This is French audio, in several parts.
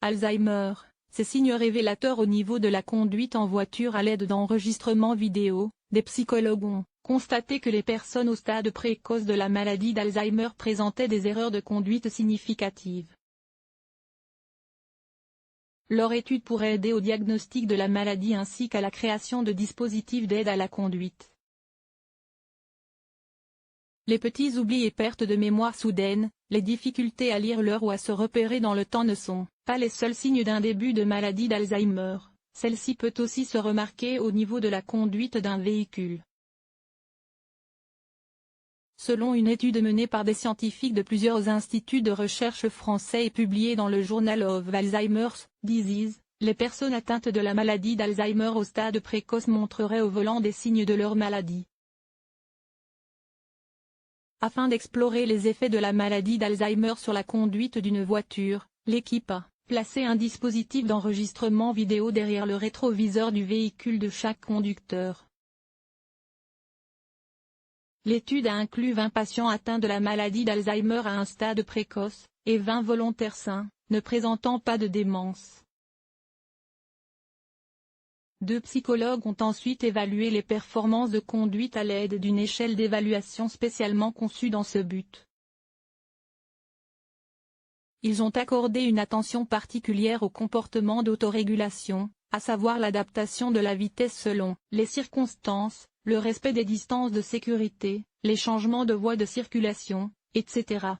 Alzheimer, ces signes révélateurs au niveau de la conduite en voiture à l'aide d'enregistrements vidéo, des psychologues ont constaté que les personnes au stade précoce de la maladie d'Alzheimer présentaient des erreurs de conduite significatives. Leur étude pourrait aider au diagnostic de la maladie ainsi qu'à la création de dispositifs d'aide à la conduite. Les petits oublis et pertes de mémoire soudaines, les difficultés à lire l'heure ou à se repérer dans le temps ne sont pas les seuls signes d'un début de maladie d'Alzheimer. Celle-ci peut aussi se remarquer au niveau de la conduite d'un véhicule. Selon une étude menée par des scientifiques de plusieurs instituts de recherche français et publiée dans le Journal of Alzheimer's Disease, les personnes atteintes de la maladie d'Alzheimer au stade précoce montreraient au volant des signes de leur maladie. Afin d'explorer les effets de la maladie d'Alzheimer sur la conduite d'une voiture, l'équipe a placé un dispositif d'enregistrement vidéo derrière le rétroviseur du véhicule de chaque conducteur. L'étude a inclus 20 patients atteints de la maladie d'Alzheimer à un stade précoce, et 20 volontaires sains, ne présentant pas de démence. 2 psychologues ont ensuite évalué les performances de conduite à l'aide d'une échelle d'évaluation spécialement conçue dans ce but. Ils ont accordé une attention particulière au comportement d'autorégulation, à savoir l'adaptation de la vitesse selon les circonstances, le respect des distances de sécurité, les changements de voie de circulation, etc.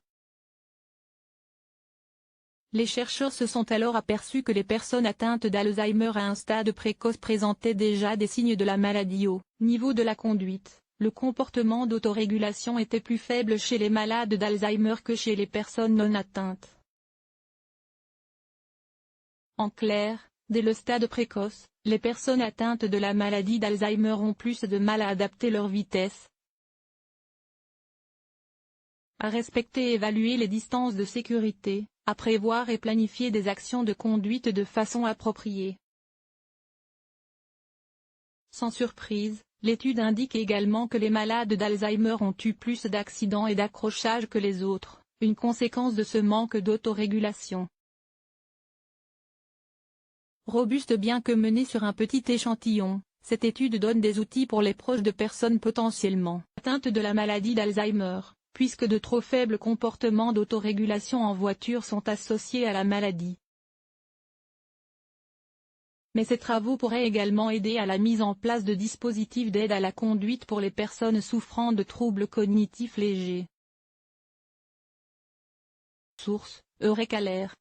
Les chercheurs se sont alors aperçus que les personnes atteintes d'Alzheimer à un stade précoce présentaient déjà des signes de la maladie au niveau de la conduite. Le comportement d'autorégulation était plus faible chez les malades d'Alzheimer que chez les personnes non atteintes. En clair, dès le stade précoce, les personnes atteintes de la maladie d'Alzheimer ont plus de mal à adapter leur vitesse, à respecter et évaluer les distances de sécurité, à prévoir et planifier des actions de conduite de façon appropriée. Sans surprise, l'étude indique également que les malades d'Alzheimer ont eu plus d'accidents et d'accrochages que les autres, une conséquence de ce manque d'autorégulation. Robuste bien que menée sur un petit échantillon, cette étude donne des outils pour les proches de personnes potentiellement atteintes de la maladie d'Alzheimer, puisque de trop faibles comportements d'autorégulation en voiture sont associés à la maladie. Mais ces travaux pourraient également aider à la mise en place de dispositifs d'aide à la conduite pour les personnes souffrant de troubles cognitifs légers. Source: Eureka Alert.